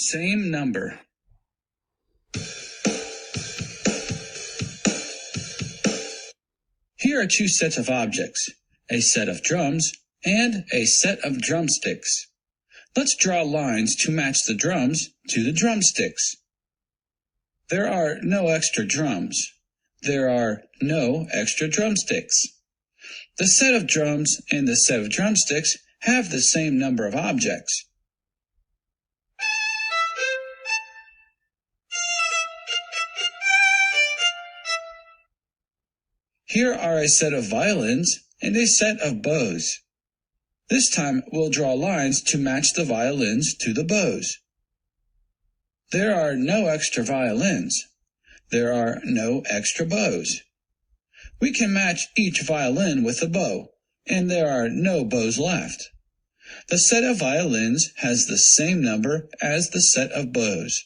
Same number. Here are two sets of objects, a set of drums and a set of drumsticks. Let's draw lines to match the drums to the drumsticks. There are no extra drums. There are no extra drumsticks. The set of drums and the set of drumsticks have the same number of objects. Here are a set of violins and a set of bows. This time we'll draw lines to match the violins to the bows. There are no extra violins. There are no extra bows. We can match each violin with a bow, and there are no bows left. The set of violins has the same number as the set of bows.